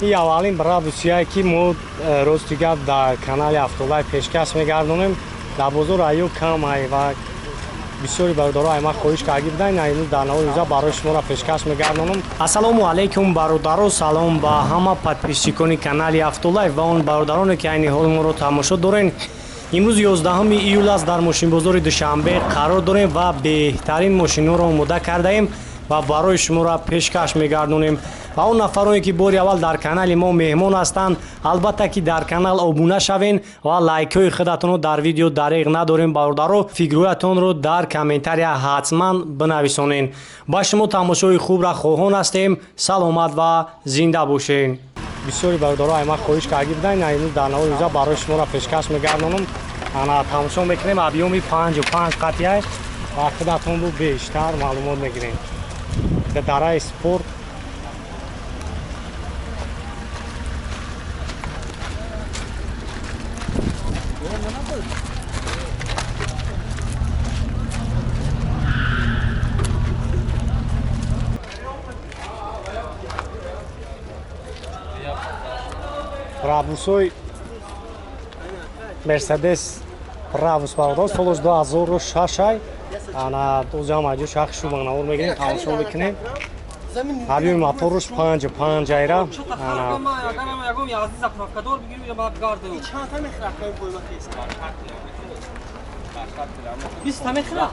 این اولین برابوسیه که ما روز دیگر در کانال AutoLife پیشکش میگردونیم. در بازار ایو کم ای و بسیاری برادرها ما خواهش کرده بودن امروز در نوع روزا برای شما را پیشکش میگردونم. السلام علیکم برادران، سلام با همه پادپیشچیکان کانال AutoLife و اون برادرانی که این حال ما رو تماشا دارین. امروز 11 ایول است. در ماشینبازاری دوشنبه قرار داریم و بهترین ماشینا را آماده کرده ایم و برای شما را پیشکش میگردونیم. و اون نفرانی که بار اول در کانال ما مهمان هستند البته که در کانال ابونه شوین و لایک های خودتون رو در ویدیو دریغ نداریم. برادرها فیگورتون رو در کامنتاری حتما بنویسونین. با شما تماشای خوب را خواهان هستیم. سلامت و زنده باشین. بسیاری برادرها ما خواهش کرده بودن امروز در نوع روزا برای شما را پیشکش میگردونم. انا تماشا میکنیم ابیومی 55 قطعه و خودتون رو بیشتر معلومات میگیرین. در سپورت BRABUS Mercedes BRABUS برادر سالش 2006 انا دوزام اجو شخص شو منور میگیریم تماشا میکنیم. ابی موتورش 55 ایرا انا یگم 11 زفرافکدور بگیریم یا بعد گارد چند تا مخرق کنیم قیمت است 20 تا مخرق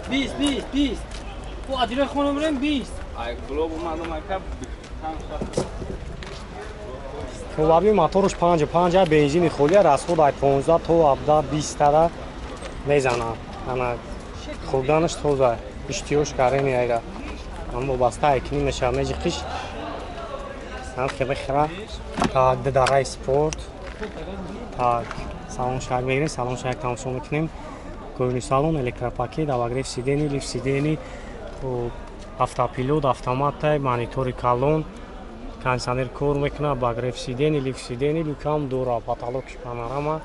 17 20 او ادیره خونم بریم 20 ای گلوب اومدم که خب ابی موتورش 55 بنزین خالی راسخود ای 15 تا 17 20 تا میزنه. انا خوردنش توزه اشتیاش کارین ایرا اما باستا اکنی میشه میجیش سال که بخره تا دارای سپورت تا سالن شاگ میگیریم. سالن شاگ تماشا میکنیم. کوینی سالن الکتروپاکیت اوگریف سیدنی لیف سیدنی و автопилот автомат монитори калон кондиционер кор мекунад ба гриф сидени лифт сидени люкам дора потолоки панорама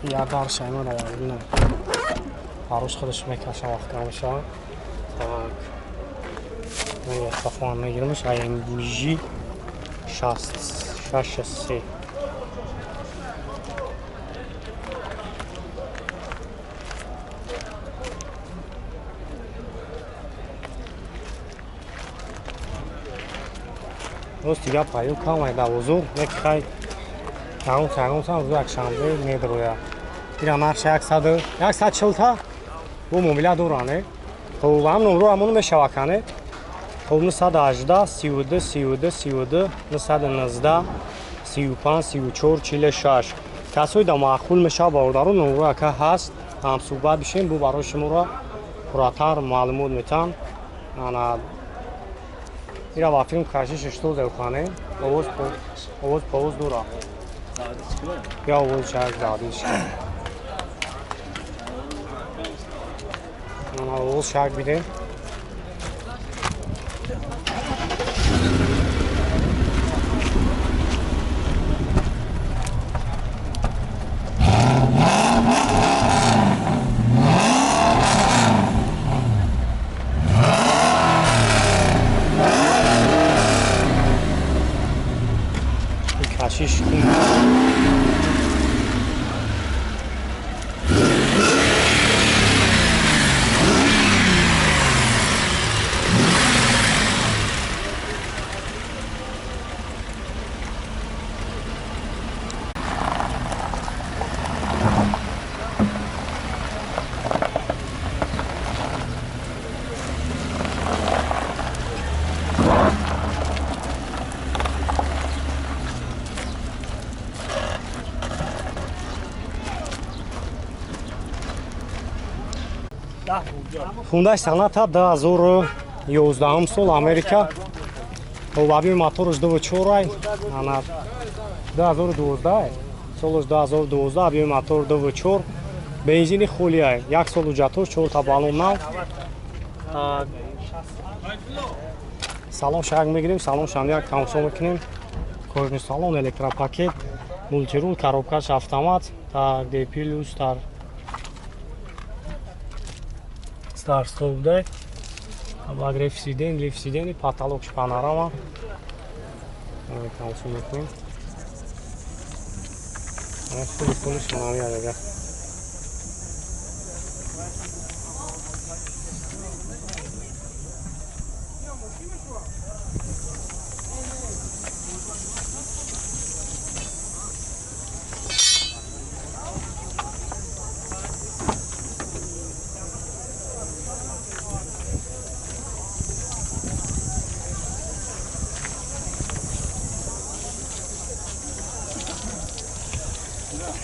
я дар шайма наварина барош худаш мекаша вақт намеша так я тафон мегиримш AMG 63 روز دیگه پایو کام ای دوازو میخوای تاون سام روز یکشنبه میدرویا اینا نقش 140 تا و موبیل دورانه خب هم نمرو همون میشواکنه خب 918 32 32 32 919 35 34 46 کسایی در معقول میشه باردارو نمرو که هست هم صحبت بشیم بو برای شما را پراتر معلومات میتن. انا ایرا با فیلم کشیش اشتو زوخانه اوز پوز دورا یا اوز شاید زادیش انا اوز شاید بیده کشیش کن Hyundai Sonata 2011 سال امریکا اوبابی موتورش 2.4 انا 2012 سالش 2012 ابی موتور 2.4 بنزین خولیه یک سال وجاتوش 4 تا بالون نو سالن شاگ میگیریم. سالن شاندی تماشا میکنیم. کوژن سالن الکتروپاکیت Мультирул, коробкаш автомат, так, D+, стар столбдай, агреф сиден, лиф сидени, потолокш панорама. Тамошо мекунем. Хули пулиш намиад агар.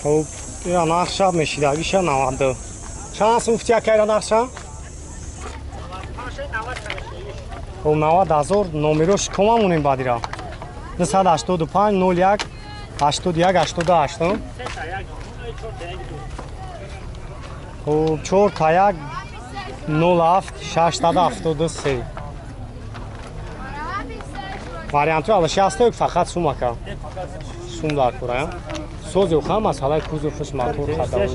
خب یا نقشه میشیدگیشه 92 چند سوفتی که نقشه؟ خب 90,000 نومیروش کمامونیم بادیرا 285 01 81 88 خب 4 تا 1 07 673 варианту алашасток фақат сумака сум дар кура сози ухам масъалаи кузовш мотор хадавш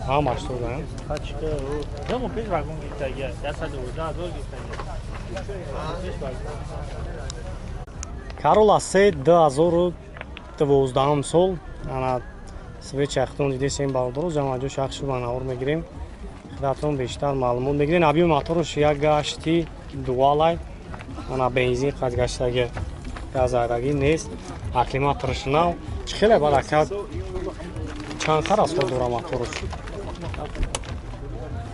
ҳамаш соза Corolla 3 2012 сол ана свеч яхтон дидесем балдро ҷамаҷо шахши банавор мегирем хидатон бештар маълумот мегирем абиёи моторш як гашти дуалай ана бензин қатгаштаги газараги нест аклиматорш нав чӣ хеле баракат чанд хар аст дора моторш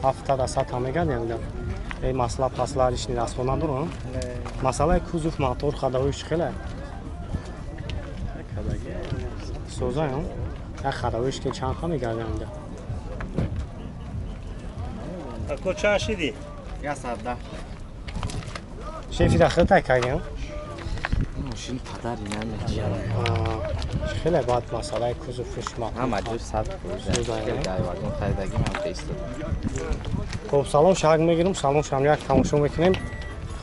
70 мегадем эй масъала пасла лишни расо надорам масъалаи кузов мотор хадавои чӣ хеле соза як хадавоиш ки чанд ха мегардем ко чанд шиди 110 шефи дахилтай кардем ماشین پدر نمیشه خیلی بد مسئله کزوفش ما همه جو 100 گایواگون خریدگی هم پیستد خب سالن شاگ میگیرم سالن شام یک تماشا میکنیم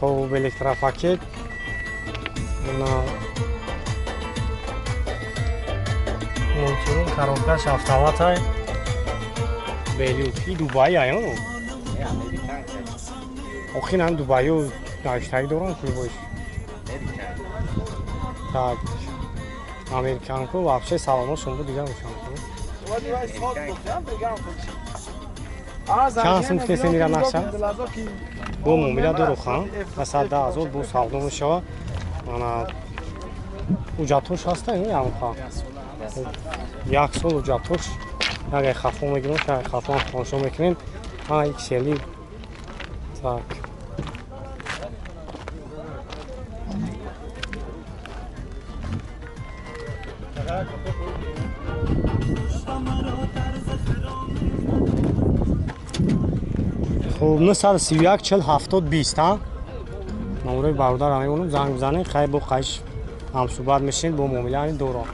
خب الکتروپاکت اینا مونتورون کاروکاش автоматای بلیوکی دبی آیا آخه نه دبیو ناشتایی دارن که باش так американку вообще салоношон буд дигар мешам чанд сум кесе мира наша бо муомила дурухан ва 110,000 бо савдо мешава ана уҷатош ҳаста ямха як сол уҷатош агар хафо мегирем хафо тамошо мекунем иксели так خب 931 40 70 20 ها номерои бародарам мемонам занг бизанем хай бо хайш ҳамсӯҳбат мешин бо муомилаи доро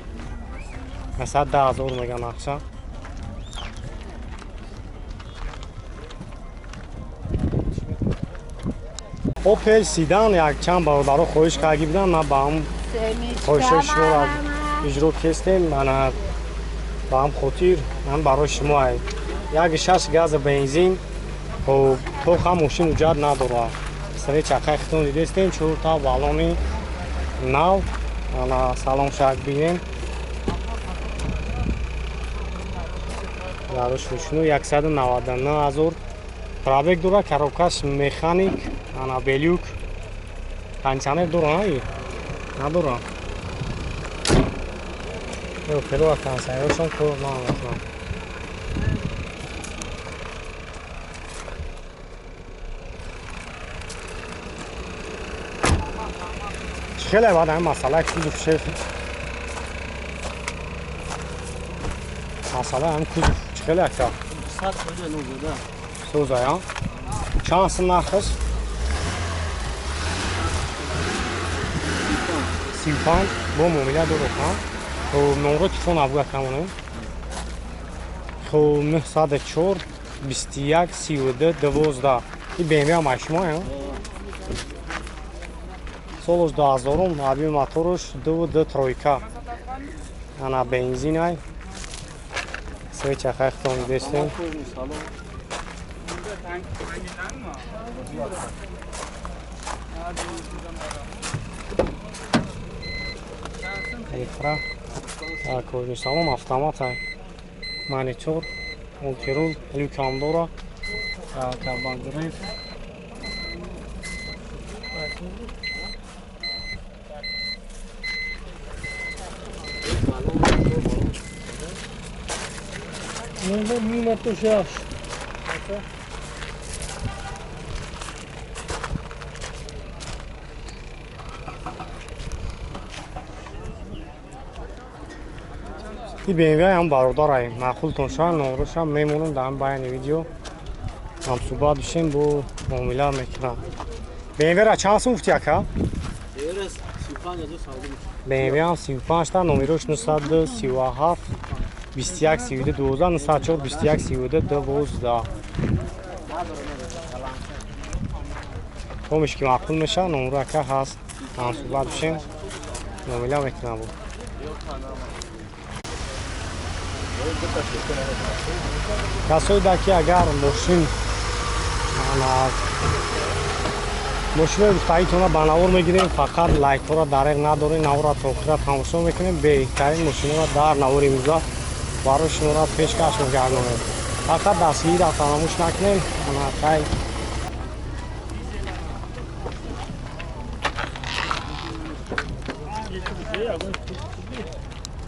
110,000 меган ақша Opel Sedan як чанд бародаро хоҳиш карда будам ман ба ҳам хоҳишои шумо иҷро кестем мана ба ҳам хотир ман барои шумо як 6 газа бензин خب تو هم ماشین وجود نداره سری چکه خیتون دیدستیم چون تا بالونی نو انا سلام شک بینیم داروش میشنو 199,000 پرابک داره کاروکاش مکانیک انا بلیوک پنچانه داره نداره یو پلو کنسایشون کور نه خیلی بعد هم مسئله کوزوف شیف مسئله هم کوزوف خیلی اکتا 100 نوزده سوزه یا چند سن نرخش 35 با مومیله دو رکن خب نمره تلفن ابو کمونه خب 904 21 32 12 این BMW هم اشما یا солош 2000 аби моторш 2 тройка Ana benzin ay. Switch axton destin. Ekra. Ko'rinish tamom avtomat ay. Monitor, multirul, kamera, carbon drive. Mimo to się این BMW هم برادر معقولتون شد نمرش هم میمونم در بیان ویدیو هم صحبت بشیم با معامله میکنم. BMW را چند سوفتی اکا؟ BMW هم 35 تا نمرش 937 21 32 12 904 21 32 12 همش که معقول میشه نمره اکا هست هم صحبت بشیم معامله میکنم با کسایی که اگر ماشین روستاییتون را بناور میگیریم فقط لایک را دریغ ندارین نور را توقیت تماشا میکنیم بهترین ماشین را در نور امروزه برای شما را پیشکش میگردونیم فقط دستگیری را فراموش نکنیم